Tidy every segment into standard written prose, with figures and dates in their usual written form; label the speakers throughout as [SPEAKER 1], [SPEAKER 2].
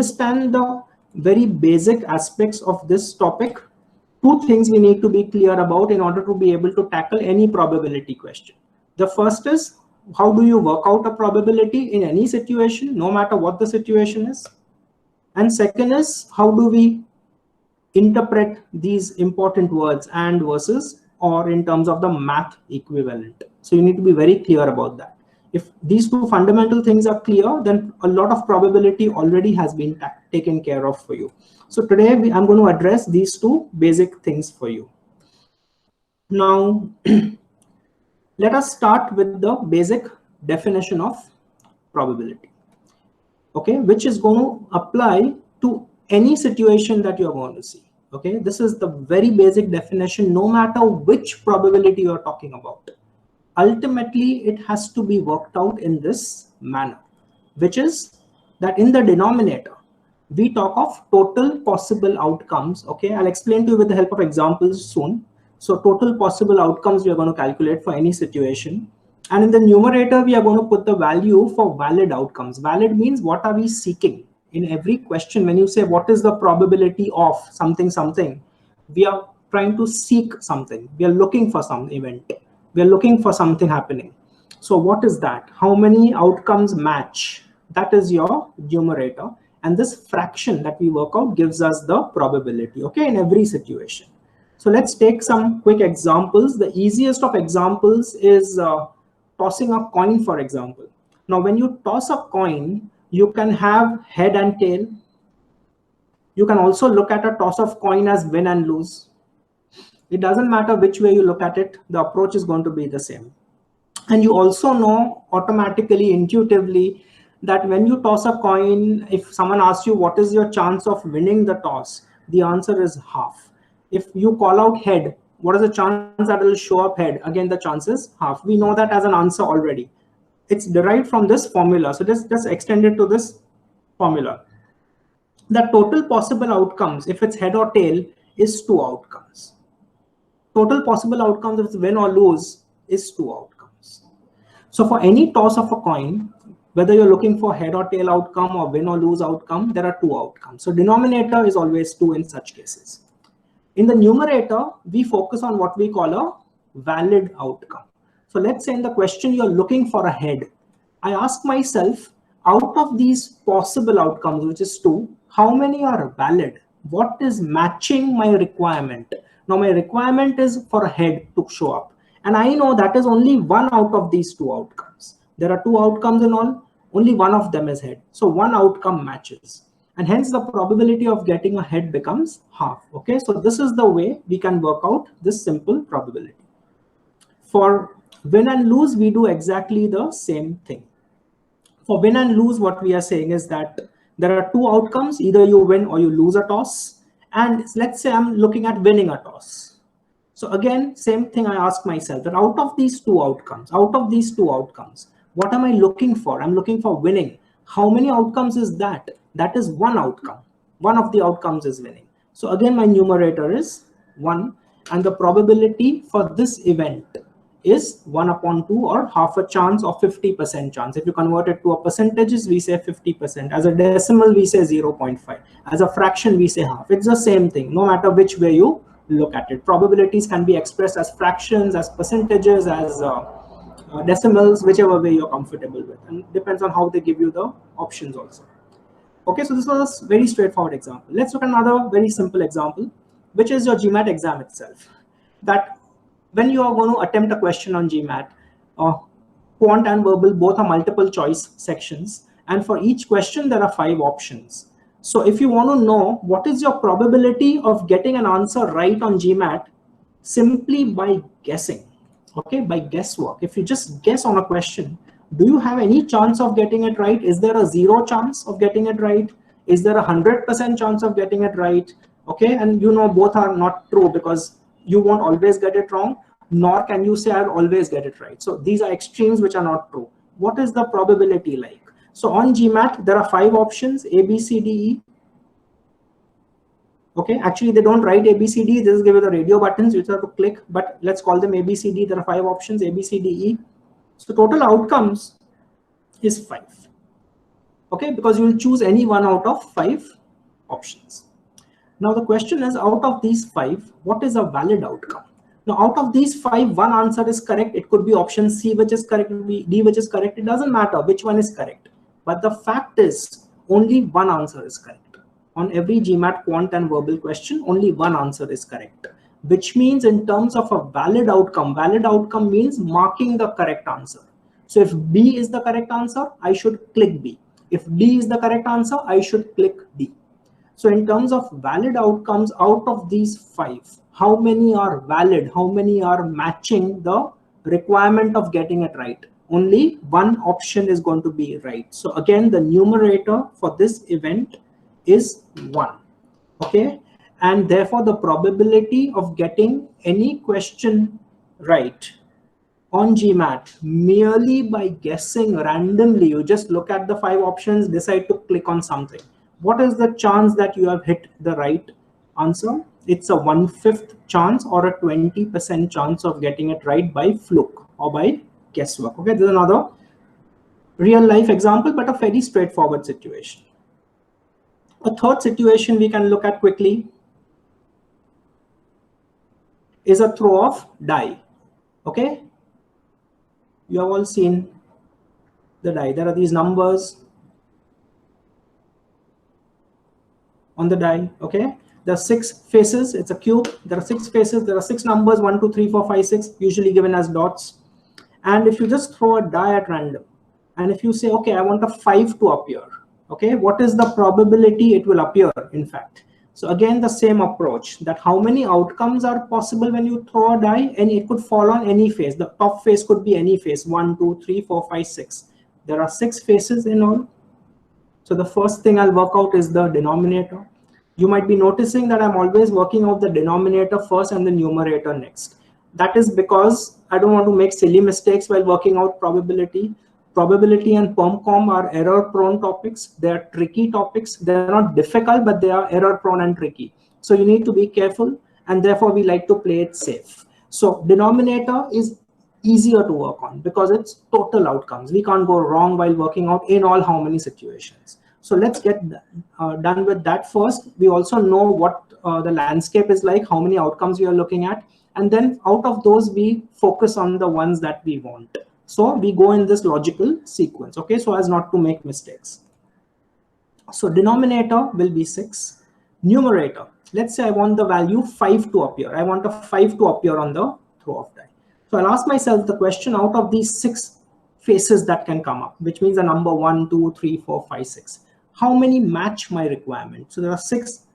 [SPEAKER 1] understand the very basic aspects of this topic, two things we need to be clear about in order to be able to tackle any probability question. The first is, how do you work out a probability in any situation, no matter what the situation is? And second is, how do we interpret these important words and versus or in terms of the math equivalent? So you need to be very clear about that. If these two fundamental things are clear, then a lot of probability already has been taken care of for you. So today I'm going to address these two basic things for you. Now, let us start with the basic definition of probability, okay, which is going to apply to any situation that you're going to see. Okay, this is the very basic definition, no matter which probability you're talking about. Ultimately, it has to be worked out in this manner, which is that in the denominator, we talk of total possible outcomes. Okay, I'll explain to you with the help of examples soon. So total possible outcomes we are going to calculate for any situation. And in the numerator, we are going to put the value for valid outcomes. Valid means what are we seeking? In every question, when you say what is the probability of something, something, we are trying to seek something. We are looking for some event. We are looking for something happening. So what is that? How many outcomes match? That is your numerator. And this fraction that we work out gives us the probability, okay, in every situation. So let's take some quick examples. The easiest of examples is tossing a coin, for example. Now, when you toss a coin, you can have head and tail. You can also look at a toss of coin as win and lose. It doesn't matter which way you look at it, the approach is going to be the same. And you also know automatically, intuitively, that when you toss a coin, if someone asks you what is your chance of winning the toss, the answer is half. If you call out head, what is the chance that it will show up head? Again, the chance is half. We know that as an answer already. It's derived from this formula. So just extend it to this formula. The total possible outcomes, if it's head or tail, is 2 outcomes. Total possible outcomes, if it's win or lose, is 2 outcomes. So for any toss of a coin, whether you're looking for head or tail outcome or win or lose outcome, there are 2 outcomes. So denominator is always 2 in such cases. In the numerator, we focus on what we call a valid outcome. So let's say in the question you're looking for a head. I ask myself, out of these possible outcomes, which is 2, how many are valid? What is matching my requirement? Now my requirement is for a head to show up. And I know that is only 1 out of these 2 outcomes. There are 2 outcomes in all, only 1 of them is head. So 1 outcome matches. And hence the probability of getting a head becomes half. Okay, so this is the way we can work out this simple probability. For win and lose, we do exactly the same thing. For win and lose, what we are saying is that there are 2 outcomes, either you win or you lose a toss. And let's say I'm looking at winning a toss. So again, same thing I ask myself, that out of these 2 outcomes, what am I looking for? I'm looking for winning. How many outcomes is that? That is 1 outcome. 1 of the outcomes is winning. So again, my numerator is 1. And the probability for this event is 1 upon 2, or half a chance, or 50% chance. If you convert it to a percentages, we say 50%. As a decimal, we say 0.5. As a fraction, we say half. It's the same thing, no matter which way you look at it. Probabilities can be expressed as fractions, as percentages, as decimals, whichever way you're comfortable with. And it depends on how they give you the options also. Okay, so this was a very straightforward example. Let's look at another very simple example, which is your GMAT exam itself. That when you are going to attempt a question on GMAT, quant and verbal both are multiple choice sections. And for each question, there are 5 options. So if you want to know what is your probability of getting an answer right on GMAT, simply by guessing, okay, by guesswork. If you just guess on a question, do you have any chance of getting it right? Is there a 0 chance of getting it right? Is there a 100% chance of getting it right? Okay, and you know both are not true, because you won't always get it wrong, nor can you say I'll always get it right. So these are extremes which are not true. What is the probability like? So on GMAT, there are 5 options, A, B, C, D, E. Okay, actually they don't write A, B, C, D, they just give you the radio buttons which you have to click, but let's call them A, B, C, D. There are 5 options, A, B, C, D, E. So total outcomes is 5. okay, because you will choose any one out of 5 options. Now the question is, out of these 5, what is a valid outcome? Now out of these 5, one answer is correct. It could be option C which is correct, it could be D which is correct. It doesn't matter which one is correct. But the fact is, only one answer is correct. On every GMAT quant and verbal question, only one answer is correct. Which means in terms of a valid outcome means marking the correct answer. So if B is the correct answer, I should click B. If D is the correct answer, I should click D. So in terms of valid outcomes, out of these 5, how many are valid? How many are matching the requirement of getting it right? Only one option is going to be right. So again, the numerator for this event is 1. Okay. And therefore, the probability of getting any question right on GMAT merely by guessing randomly, you just look at the 5 options, decide to click on something. What is the chance that you have hit the right answer? It's a 1/5 chance or a 20% chance of getting it right by fluke or by guesswork. Okay, this is another real life example, but a very straightforward situation. A third situation we can look at quickly is a throw of die. Okay, you have all seen the die. There are these numbers on the die. Okay, there are 6 faces. It's a cube. There are 6 faces. There are 6 numbers, 1 2 3 4 5 6, usually given as dots. And if you just throw a die at random, and if you say, okay, I want a 5 to appear, okay, what is the probability it will appear, in fact? So again, the same approach, that how many outcomes are possible when you throw a die, and it could fall on any face. The top face could be any face, 1 2 3 4 5 6. There are 6 faces in all. So the first thing I'll work out is the denominator. You might be noticing that I'm always working out the denominator first and the numerator next. That is because I don't want to make silly mistakes while working out probability. Probability and perm-com are error-prone topics. They are tricky topics. They're not difficult, but they are error-prone and tricky. So you need to be careful, and therefore we like to play it safe. So denominator is easier to work on because it's total outcomes. We can't go wrong while working out in all how many situations. So let's get done with that first. We also know what the landscape is like, how many outcomes we are looking at. And then out of those, we focus on the ones that we want. So we go in this logical sequence, okay, so as not to make mistakes. So denominator will be 6. Numerator, let's say I want the value 5 to appear. I want a 5 to appear on the throw of die. So I'll ask myself the question, out of these 6 faces that can come up, which means a number 1, 2, 3, 4, 5, 6. How many match my requirement? So there are 6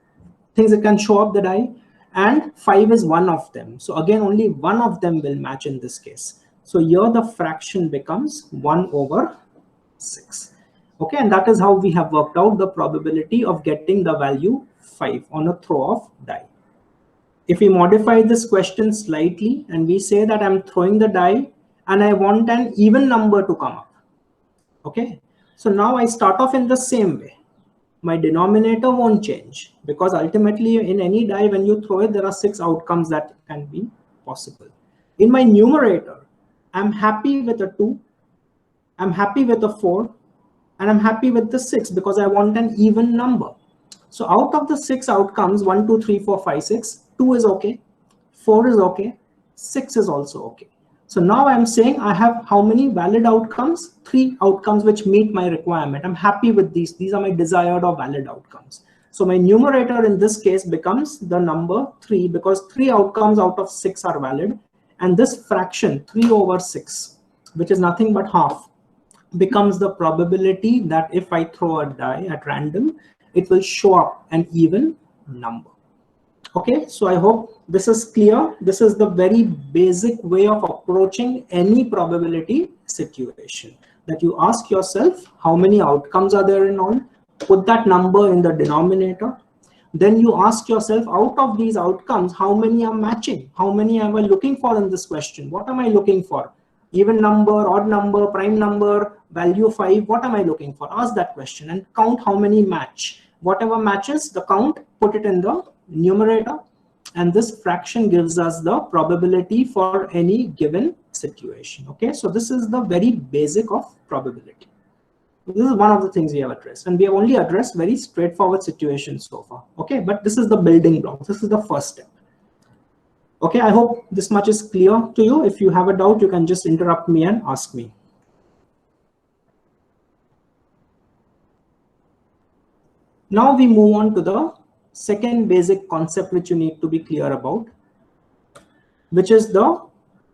[SPEAKER 1] things that can show up the die, and 5 is one of them. So again, only one of them will match in this case. So here the fraction becomes 1/6. Okay, and that is how we have worked out the probability of getting the value 5 on a throw of die. If we modify this question slightly and we say that I'm throwing the die and I want an even number to come up. Okay, so now I start off in the same way. My denominator won't change because ultimately in any die, when you throw it, there are 6 outcomes that can be possible. In my numerator, I'm happy with a 2, I'm happy with a 4, and I'm happy with the 6 because I want an even number. So out of the 6 outcomes, 1, 2, 3, 4, 5, 6, 2 is okay, 4 is okay, 6 is also okay. So now I'm saying I have how many valid outcomes? 3 outcomes which meet my requirement. I'm happy with these. These are my desired or valid outcomes. So my numerator in this case becomes the number 3 because 3 outcomes out of 6 are valid. And this fraction 3/6, which is nothing but half, becomes the probability that if I throw a die at random, it will show up an even number. Okay, so I hope this is clear. This is the very basic way of approaching any probability situation, that you ask yourself how many outcomes are there in all, put that number in the denominator. Then you ask yourself, out of these outcomes, how many are matching? How many am I looking for in this question? What am I looking for? Even number, odd number, prime number, value 5, what am I looking for? Ask that question and count how many match. Whatever matches the count, put it in the numerator, and this fraction gives us the probability for any given situation. Okay, so this is the very basic of probability. This is one of the things we have addressed, and we have only addressed very straightforward situations so far. Okay, but this is the building block. This is the first step. Okay, I hope this much is clear to you. If you have a doubt, you can just interrupt me and ask me. Now we move on to the second basic concept which you need to be clear about, which is the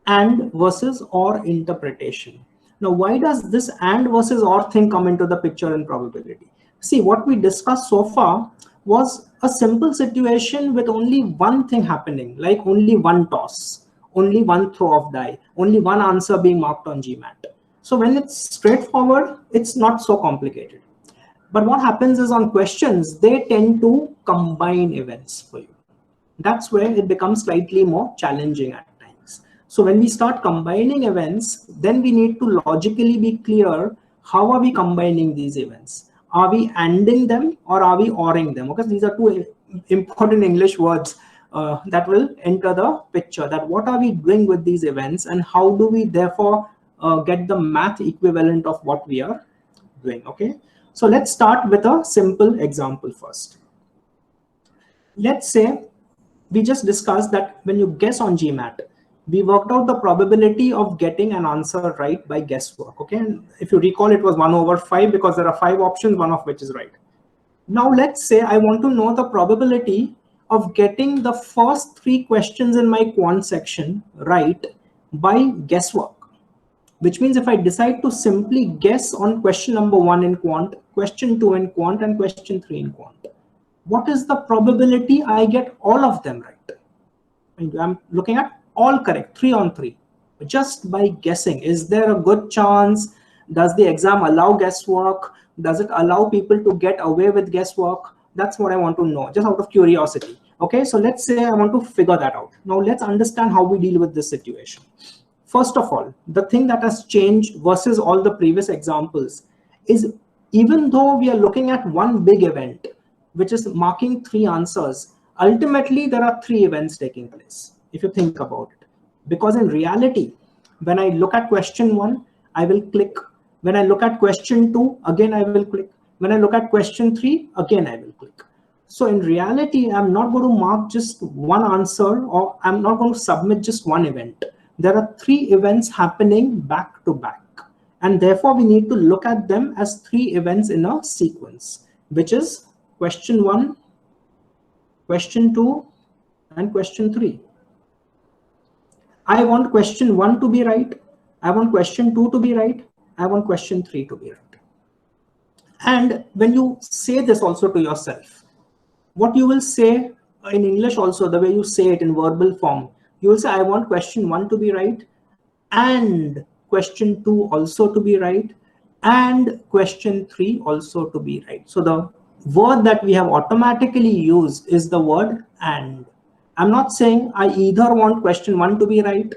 [SPEAKER 1] and versus or interpretation. Now, why does this and versus or thing come into the picture in probability? See, what we discussed so far was a simple situation with only one thing happening, like only one toss, only one throw of die, only one answer being marked on GMAT. So when it's straightforward, it's not so complicated. But what happens is on questions, they tend to combine events for you. That's where it becomes slightly more challenging at times. So when we start combining events, then we need to logically be clear, how are we combining these events? Are we anding them or are we oring them? Because these are two important English words that will enter the picture, that what are we doing with these events and how do we therefore get the math equivalent of what we are doing. Okay, so let's start with a simple example first. Let's say we just discussed that when you guess on GMAT, we worked out the probability of getting an answer right by guesswork. Okay, and if you recall, it was 1/5 because there are 5 options, one of which is right. Now let's say I want to know the probability of getting the first 3 questions in my quant section right by guesswork, which means if I decide to simply guess on question number 1 in quant, question 2 in quant, and question 3 in quant, what is the probability I get all of them right? I'm looking at all correct, 3 on 3, just by guessing. Is there a good chance? Does the exam allow guesswork? Does it allow people to get away with guesswork? That's what I want to know, just out of curiosity. Okay, so let's say I want to figure that out. Now let's understand how we deal with this situation. First of all, the thing that has changed versus all the previous examples is, even though we are looking at one big event, which is marking 3 answers, ultimately there are 3 events taking place, if you think about it. Because in reality, when I look at question 1, I will click. When I look at question 2, again I will click. When I look at question 3, again I will click. So in reality, I'm not going to mark just one answer, or I'm not going to submit just one event. There are 3 events happening back to back. And therefore, we need to look at them as 3 events in a sequence, which is question 1, question 2, and question 3. I want question 1 to be right. I want question 2 to be right. I want question 3 to be right. And when you say this also to yourself, what you will say in English also, the way you say it in verbal form, you will say, I want question 1 to be right, and question 2 also to be right, and question 3 also to be right. So the word that we have automatically used is the word and. I'm not saying I either want question 1 to be right,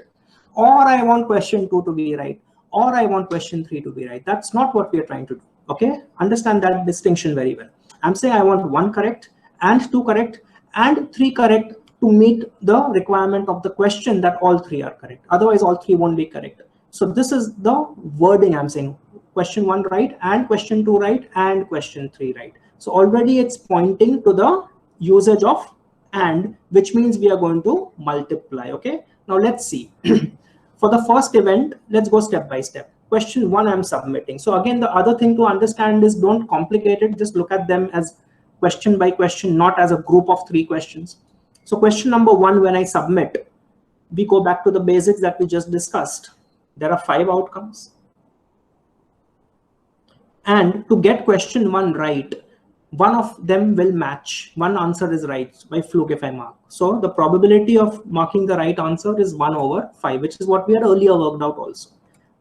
[SPEAKER 1] or I want question 2 to be right, or I want question 3 to be right. That's not what we are trying to do. Okay, understand that distinction very well. I'm saying I want 1 correct, and 2 correct, and 3 correct to meet the requirement of the question that all 3 are correct. Otherwise, all 3 won't be correct. So this is the wording I'm saying. Question 1 right, and question 2 right, and question 3 right. So already it's pointing to the usage of and, which means we are going to multiply. Okay, now let's see. For the first event, let's go step by step. Question 1 I'm submitting. So again, the other thing to understand is, don't complicate it, just look at them as question by question, not as a group of 3 questions. So question number 1, when I submit, we go back to the basics that we just discussed. There are 5 outcomes, and to get question 1 right, one of them will match. One answer is right by fluke if I mark. So the probability of marking the right answer is 1/5, which is what we had earlier worked out also.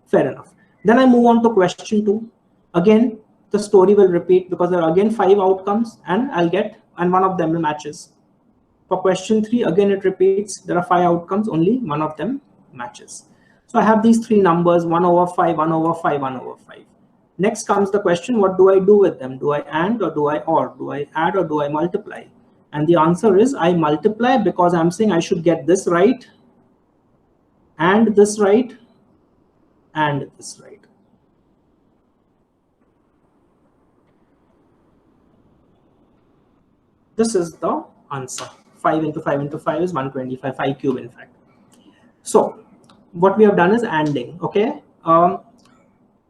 [SPEAKER 1] Fair enough. Then I move on to question 2. Again, the story will repeat because there are again 5 outcomes, and one of them matches. For question 3, again it repeats. There are 5 outcomes, only one of them matches. So I have these 3 numbers, 1/5, 1/5, 1/5. Next comes the question, what do I do with them? Do I and or do I or? Do I add or do I multiply? And the answer is I multiply, because I'm saying I should get this right, and this right, and this right. This is the answer. 5 into 5 into 5 is 125, 5 cube in fact. So what we have done is ANDing, okay?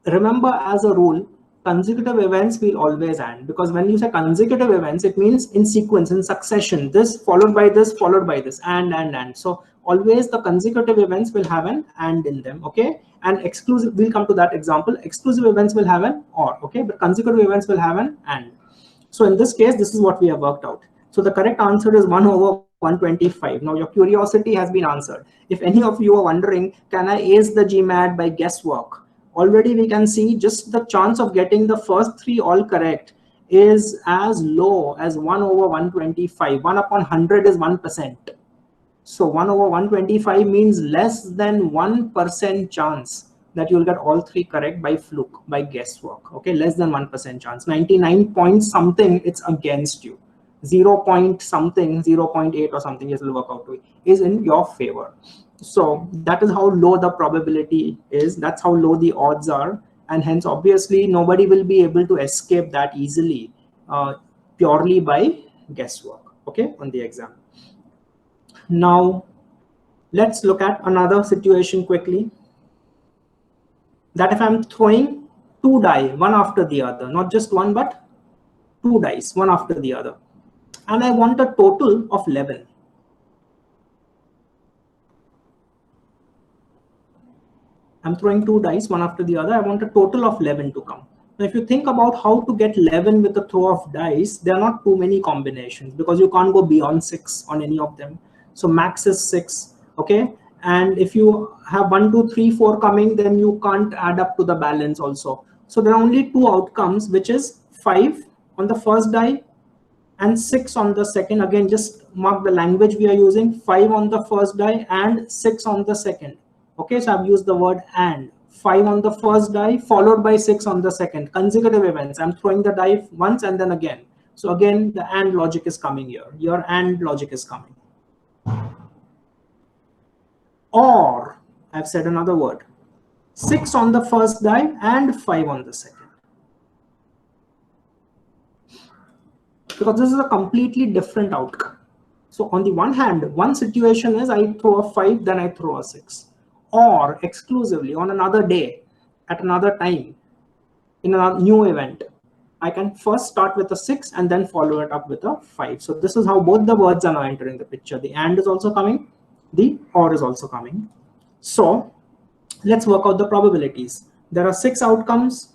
[SPEAKER 1] Remember, as a rule, consecutive events will always AND, because when you say consecutive events, it means in sequence, in succession, this followed by this, followed by this, and. So always the consecutive events will have an AND in them, okay? And exclusive, we'll come to that example. Exclusive events will have an OR, okay? But consecutive events will have an AND. So in this case, this is what we have worked out. So the correct answer is 1 over 125. Now your curiosity has been answered. If any of you are wondering, can I ace the GMAT by guesswork? Already we can see just the chance of getting the first three all correct is as low as 1 over 125. 1 upon 100 is 1%. So 1 over 125 means less than 1% chance that you'll get all three correct by fluke, by guesswork. Okay, less than 1% chance. 99 point something, it's against you. 0 point something, 0.8 or something, it will work out to is in your favor. So that is how low the probability is. That's how low the odds are. And hence, obviously, nobody will be able to escape that easily purely by guesswork, okay, on the exam. Now, let's look at another situation quickly. That if I'm throwing two die, one after the other, not just one, but two dice, one after the other, and I want a total of 11. I'm throwing two dice, one after the other. I want a total of 11 to come. Now, if you think about how to get 11 with a throw of dice, there are not too many combinations because you can't go beyond 6 on any of them. So max is 6, okay? And if you have 1, 2, 3, 4 coming, then you can't add up to the balance also. So there are only two outcomes, which is 5 on the first die and 6 on the second. Again, just mark the language we are using. 5 on the first die and 6 on the second. Okay, so I've used the word and. 5 on the first die followed by 6 on the second. Consecutive events. I'm throwing the die once and then again. So again, the and logic is coming here. Your and logic is coming. Or, I've said another word. 6 on the first die and 5 on the second. Because this is a completely different outcome. So on the one hand, one situation is I throw a 5, then I throw a 6. Or exclusively on another day, at another time, in a new event, I can first start with a 6 and then follow it up with a 5. So this is how both the words are now entering the picture. The and is also coming, the or is also coming. So let's work out the probabilities. There are 6 outcomes.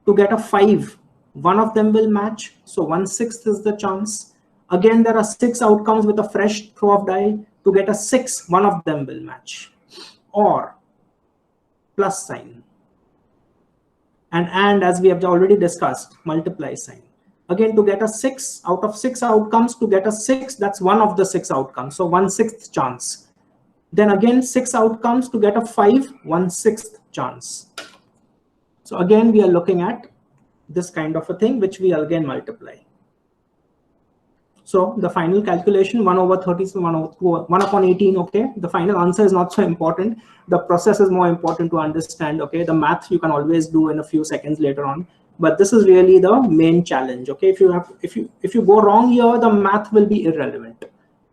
[SPEAKER 1] To get a 5, one of them will match. So 1/6 is the chance. Again, there are 6 outcomes with a fresh throw of die. To get a 6, one of them will match. Or plus sign. And as we have already discussed, multiply sign. Again, to get a 6 out of 6 outcomes, to get a 6, that's one of the 6 outcomes. So 1/6 chance. Then again, 6 outcomes to get a 5, 1/6 chance. So again, we are looking at this kind of a thing, which we again multiply. So the final calculation, 1 over 30, so 1 upon 18, okay? The final answer is not so important. The process is more important to understand, okay? The math you can always do in a few seconds later on. But this is really the main challenge, okay? If you go wrong here, the math will be irrelevant,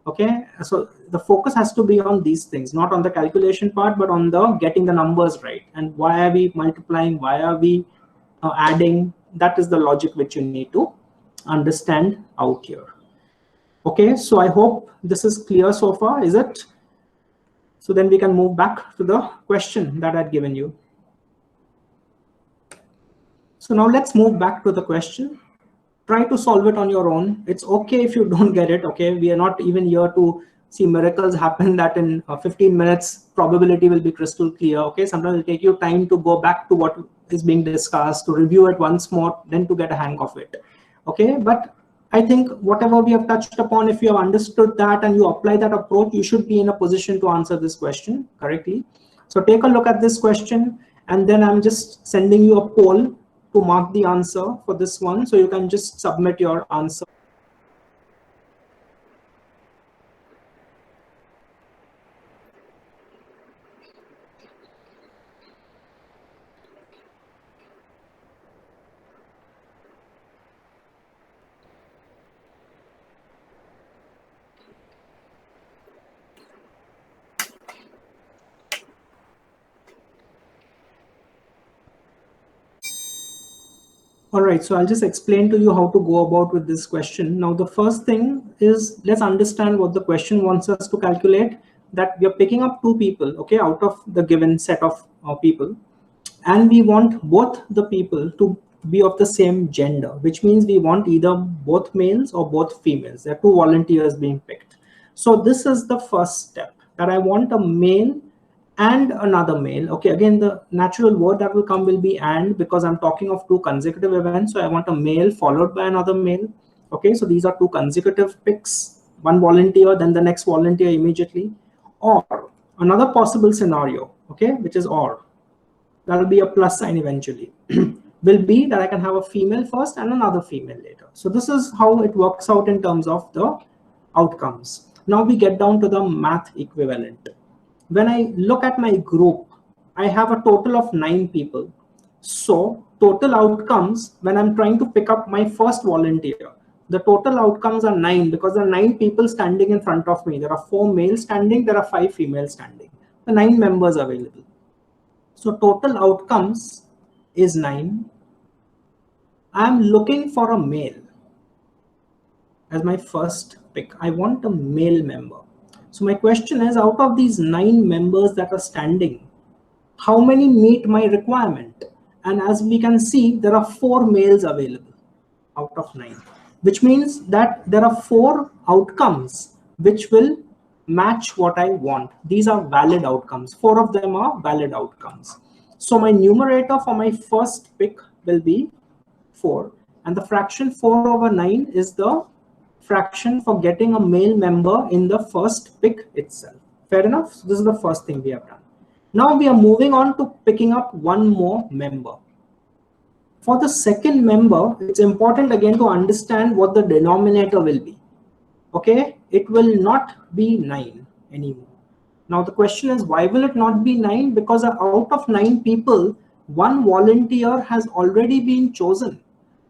[SPEAKER 1] okay? So the focus has to be on these things, not on the calculation part, but on the getting the numbers right. And why are we multiplying? Why are we adding? That is the logic which you need to understand out here. Okay, so I hope this is clear so far, is it? So then we can move back to the question that I'd given you. So now let's move back to the question. Try to solve it on your own. It's okay if you don't get it, okay? We are not even here to see miracles happen that in 15 minutes probability will be crystal clear, okay? Sometimes it'll take you time to go back to what is being discussed, to review it once more, then to get a hang of it, okay? But I think whatever we have touched upon, if you have understood that and you apply that approach, you should be in a position to answer this question correctly. So take a look at this question, and then I'm just sending you a poll to mark the answer for this one. So you can just submit your answer. All right, so I'll just explain to you how to go about with this question. Now, the first thing is, let's understand what the question wants us to calculate. That we are picking up two people, okay, out of the given set of people, and we want both the people to be of the same gender, which means we want either both males or both females. There are two volunteers being picked. So this is the first step, that I want a male and another male. Okay, again, the natural word that will come will be and, because I'm talking of two consecutive events. So I want a male followed by another male. Okay, so these are two consecutive picks, one volunteer, then the next volunteer immediately. Or another possible scenario, okay, which is or, that'll be a plus sign eventually, will be that I can have a female first and another female later. So this is how it works out in terms of the outcomes. Now we get down to the math equivalent. When I look at my group, I have a total of 9 people. So total outcomes, when I'm trying to pick up my first volunteer, the total outcomes are 9 because there are 9 people standing in front of me. There are 4 males standing, there are 5 females standing. The 9 members available. So total outcomes is 9. I'm looking for a male as my first pick. I want a male member. So my question is, out of these 9 members that are standing, how many meet my requirement? And as we can see, there are 4 males available out of 9, which means that there are 4 outcomes which will match what I want. These are valid outcomes. 4 of them are valid outcomes. So my numerator for my first pick will be 4, and the fraction 4 over 9 is the fraction for getting a male member in the first pick itself. Fair enough? So this is the first thing we have done. Now we are moving on to picking up one more member. For the second member, it's important again to understand what the denominator will be. Okay, it will not be 9 anymore. Now the question is, why will it not be 9? Because out of 9 people, one volunteer has already been chosen.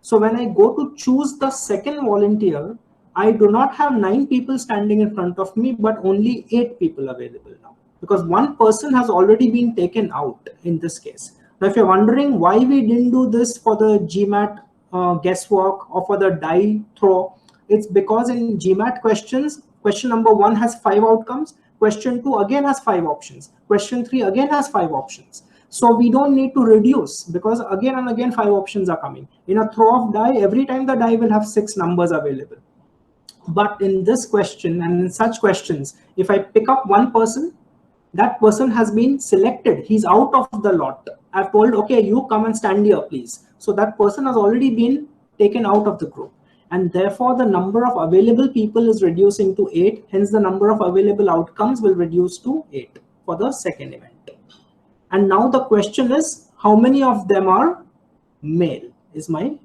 [SPEAKER 1] So when I go to choose the second volunteer, I do not have 9 people standing in front of me, but only 8 people available now, because one person has already been taken out in this case. Now, if you're wondering why we didn't do this for the GMAT guesswork or for the die throw, it's because in GMAT questions, question number 1 has 5 outcomes, question 2 again has 5 options, question 3 again has 5 options. So we don't need to reduce, because again and again 5 options are coming. In a throw of die, every time the die will have 6 numbers available. But in this question and in such questions, if I pick up one person, that person has been selected. He's out of the lot. I've told, okay, you come and stand here, please. So that person has already been taken out of the group. And therefore, the number of available people is reducing to 8. Hence, the number of available outcomes will reduce to 8 for the second event. And now the question is, how many of them are male is my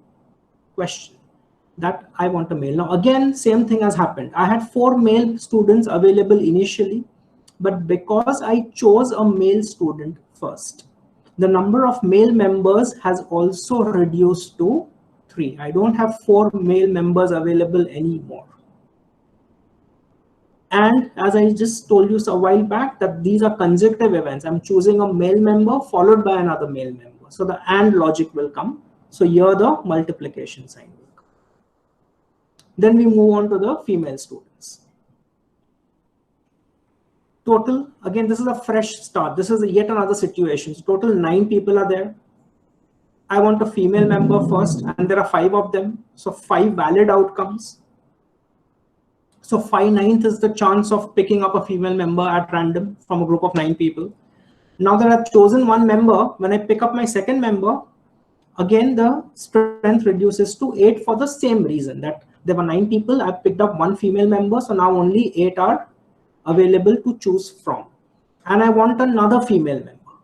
[SPEAKER 1] question. That I want a male. Now again, same thing has happened. I had 4 male students available initially, but because I chose a male student first, the number of male members has also reduced to 3. I don't have 4 male members available anymore. And as I just told you a while back, that these are consecutive events. I'm choosing a male member followed by another male member. So the AND logic will come. So here the multiplication sign. Then we move on to the female students. Total, again, this is a fresh start. This is yet another situation. So total 9 people are there. I want a female member first, and there are 5 of them. So 5 valid outcomes. So 5/9 is the chance of picking up a female member at random from a group of 9 people. Now that I've chosen one member, when I pick up my second member, again, the strength reduces to 8 for the same reason, that there were 9 people. I picked up one female member. So now only 8 are available to choose from. And I want another female member.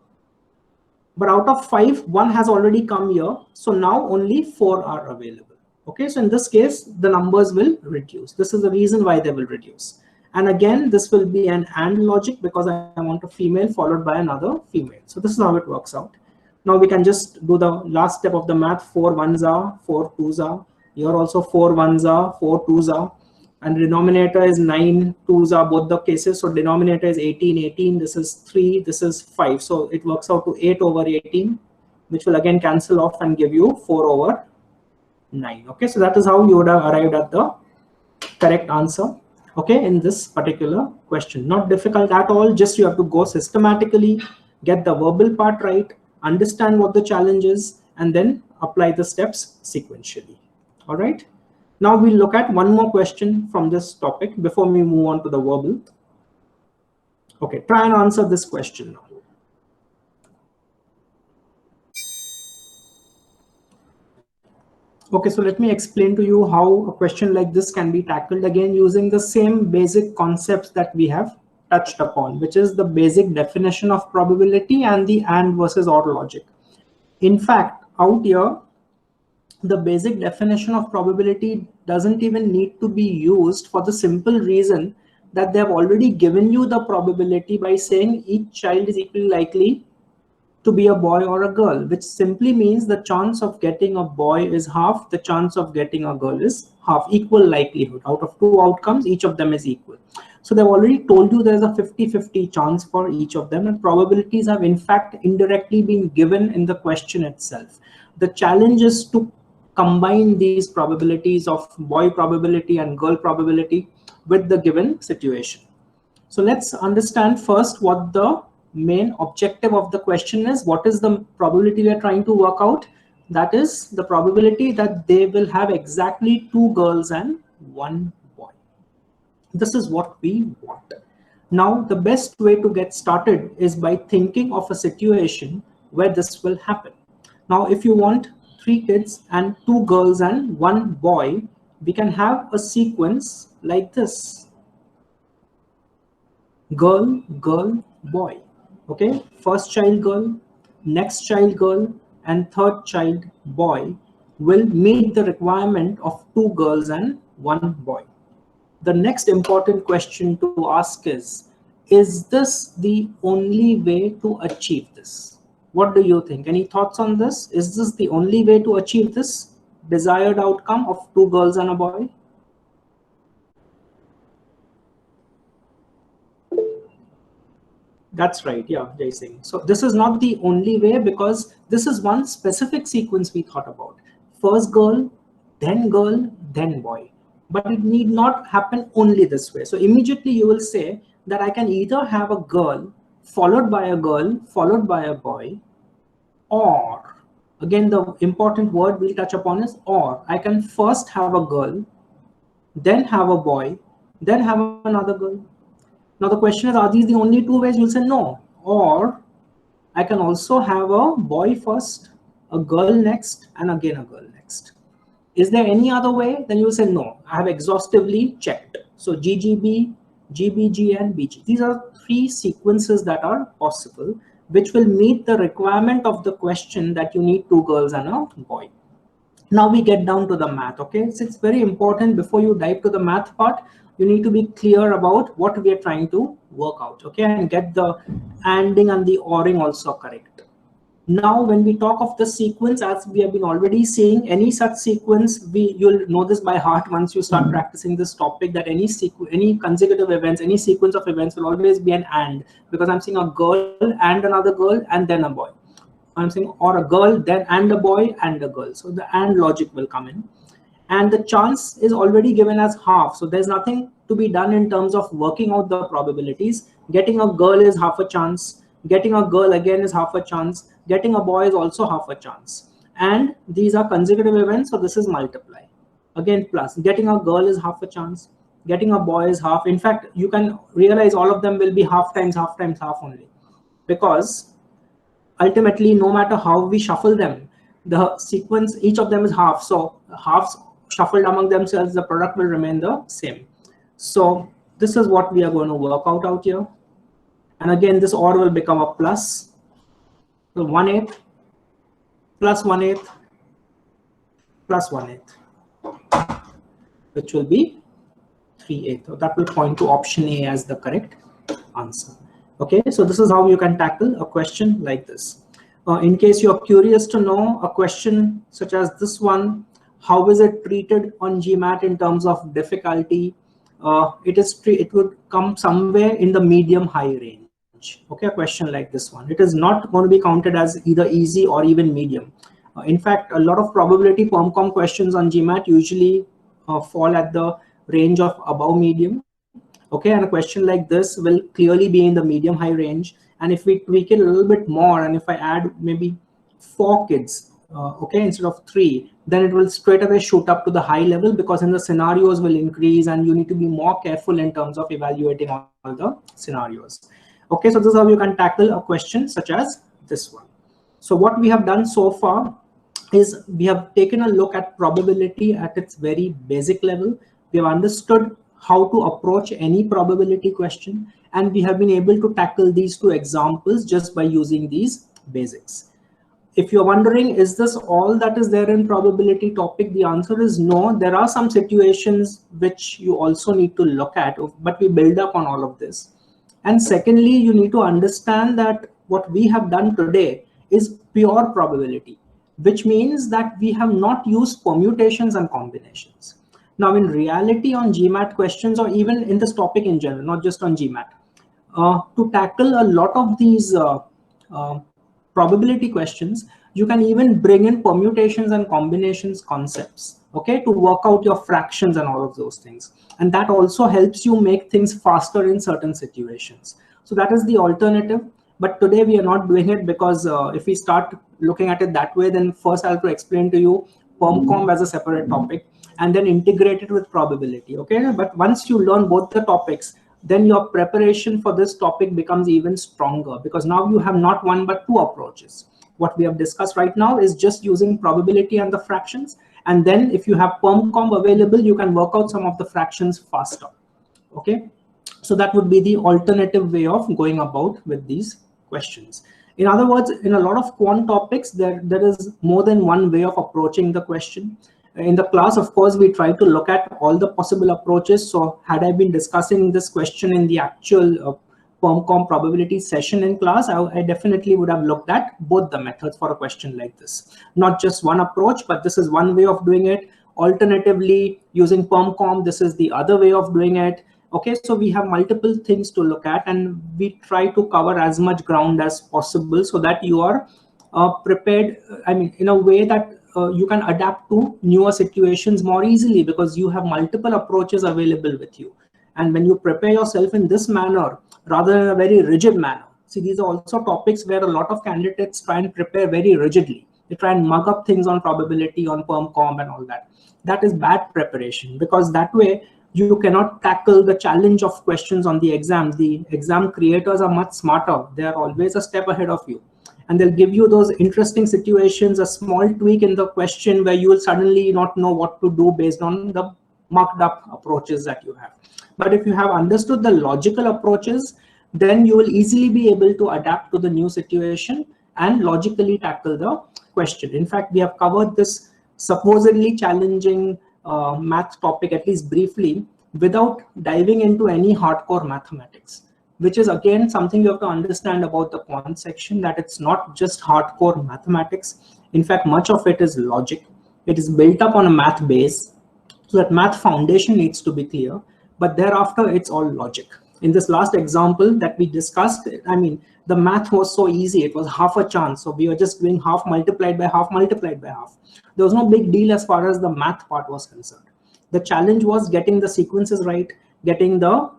[SPEAKER 1] But out of 5, 1 has already come here. So now only 4 are available. Okay, so in this case, the numbers will reduce. This is the reason why they will reduce. And again, this will be an AND logic, because I want a female followed by another female. So this is how it works out. Now we can just do the last step of the math. 4 1s are, 4 2s are. Here also 4 1s are, 4 2s are. And denominator is 9 2s are both the cases. So denominator is 18 18. This is 3. This is 5. So it works out to 8 over 18, which will again cancel off and give you 4 over 9. Okay, so that is how you would have arrived at the correct answer, okay, in this particular question. Not difficult at all, just you have to go systematically, get the verbal part right, understand what the challenge is, and then apply the steps sequentially. All right, now we'll look at one more question from this topic before we move on to the verbal. Okay, try and answer this question now. Okay, so let me explain to you how a question like this can be tackled, again using the same basic concepts that we have touched upon, which is the basic definition of probability and the and versus or logic. In fact, out here, the basic definition of probability doesn't even need to be used, for the simple reason that they have already given you the probability by saying each child is equally likely to be a boy or a girl, which simply means the chance of getting a boy is half, the chance of getting a girl is half, equal likelihood. Out of two outcomes, each of them is equal. So they've already told you there's a 50-50 chance for each of them, and probabilities have in fact indirectly been given in the question itself. The challenge is to combine these probabilities of boy probability and girl probability with the given situation. So let's understand first what the main objective of the question is. What is the probability we are trying to work out? That is the probability that they will have exactly 2 girls and 1 boy. This is what we want. Now, the best way to get started is by thinking of a situation where this will happen. Now, if you want 3 kids and 2 girls and 1 boy, we can have a sequence like this. Girl, girl, boy. Okay, first child girl, next child girl, and third child boy will meet the requirement of 2 girls and 1 boy. The next important question to ask is this the only way to achieve this? What do you think? Any thoughts on this? Is this the only way to achieve this desired outcome of 2 girls and a boy? That's right, yeah, Jay Singh. So this is not the only way, because this is one specific sequence we thought about. First girl, then boy. But it need not happen only this way. So immediately you will say that I can either have a girl, followed by a girl, followed by a boy, or, again the important word we'll touch upon is or. I can first have a girl, then have a boy, then have another girl. Now the question is, are these the only 2 ways? You'll say no. Or I can also have a boy first, a girl next, and again a girl next. Is there any other way? Then you'll say no. I have exhaustively checked. So GGB, GBG, and BG. These are 3 sequences that are possible, which will meet the requirement of the question that you need 2 girls and a boy. Now we get down to the math. Okay, so it's very important, before you dive to the math part, you need to be clear about what we are trying to work out, okay, and get the anding and the oring also correct. Now, when we talk of the sequence, as we have been already seeing, any such sequence, you'll know this by heart once you start practicing this topic, that any consecutive events, any sequence of events will always be an and, because I'm seeing a girl and another girl and then a boy. I'm saying or a girl, then and a boy and a girl. So the and logic will come in. And the chance is already given as half. So there's nothing to be done in terms of working out the probabilities. Getting a girl is half a chance. Getting a girl again is half a chance. Getting a boy is also half a chance. And these are consecutive events, so this is multiply. Again, plus. Getting a girl is half a chance. Getting a boy is half. In fact, you can realize all of them will be half times half times half only. Because ultimately, no matter how we shuffle them, the sequence, each of them is half. So halves shuffled among themselves, the product will remain the same. So this is what we are going to work out here. And again, this or will become a plus. So 1/8 plus 1/8 plus 1/8, which will be 3/8. So that will point to option A as the correct answer. Okay, so this is how you can tackle a question like this. In case you're curious to know, a question such as this one, how is it treated on GMAT in terms of difficulty? It would come somewhere in the medium-high range. Okay, a question like this one. It is not going to be counted as either easy or even medium. In fact, a lot of probability PermCom questions on GMAT usually fall at the range of above medium. Okay, and a question like this will clearly be in the medium high range. And if we tweak it a little bit more, and if I add maybe 4 kids, okay, instead of 3, then it will straight away shoot up to the high level, because then the scenarios will increase and you need to be more careful in terms of evaluating all the scenarios. Okay, so this is how you can tackle a question such as this one. So what we have done so far is we have taken a look at probability at its very basic level. We have understood how to approach any probability question, and we have been able to tackle these 2 examples just by using these basics. If you're wondering, is this all that is there in probability topic? The answer is no. There are some situations which you also need to look at, but we build up on all of this. And secondly, you need to understand that what we have done today is pure probability, which means that we have not used permutations and combinations. Now, in reality, on GMAT questions, or even in this topic in general, not just on GMAT, to tackle a lot of these probability questions, you can even bring in permutations and combinations concepts, okay, to work out your fractions and all of those things. And that also helps you make things faster in certain situations. So that is the alternative. But today we are not doing it, because if we start looking at it that way, then first I have to explain to you PermCom as a separate topic and then integrate it with probability. Okay, but once you learn both the topics, then your preparation for this topic becomes even stronger, because now you have not 1 but 2 approaches. What we have discussed right now is just using probability and the fractions. And then if you have PermCom available, you can work out some of the fractions faster. Okay, so that would be the alternative way of going about with these questions. In other words, in a lot of quant topics, there is more than 1 way of approaching the question. In the class, of course, we try to look at all the possible approaches. So had I been discussing this question in the actual PermCom probability session in class, I definitely would have looked at both the methods for a question like this. Not just one approach, but this is one way of doing it. Alternatively, using PermCom, this is the other way of doing it. Okay, so we have multiple things to look at, and we try to cover as much ground as possible so that you are prepared, I mean, in a way that you can adapt to newer situations more easily, because you have multiple approaches available with you. And when you prepare yourself in this manner, rather than a very rigid manner, see, these are also topics where a lot of candidates try and prepare very rigidly. They try and mug up things on probability, on PermCom and all that. That is bad preparation, because that way you cannot tackle the challenge of questions on the exam. The exam creators are much smarter. They are always a step ahead of you. And they'll give you those interesting situations, a small tweak in the question where you will suddenly not know what to do based on the marked up approaches that you have. But if you have understood the logical approaches, then you will easily be able to adapt to the new situation and logically tackle the question. In fact, we have covered this supposedly challenging math topic, at least briefly, without diving into any hardcore mathematics, which is again something you have to understand about the quant section, that it's not just hardcore mathematics. In fact, much of it is logic. It is built up on a math base, so that math foundation needs to be clear, but thereafter it's all logic. In this last example that we discussed, I mean, the math was so easy, it was half a chance. So we were just doing half multiplied by half multiplied by half. There was no big deal as far as the math part was concerned. The challenge was getting the sequences right, getting to know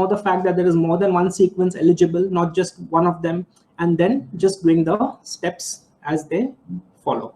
[SPEAKER 1] the fact that there is more than 1 sequence eligible, not just one of them, and then just doing the steps as they follow.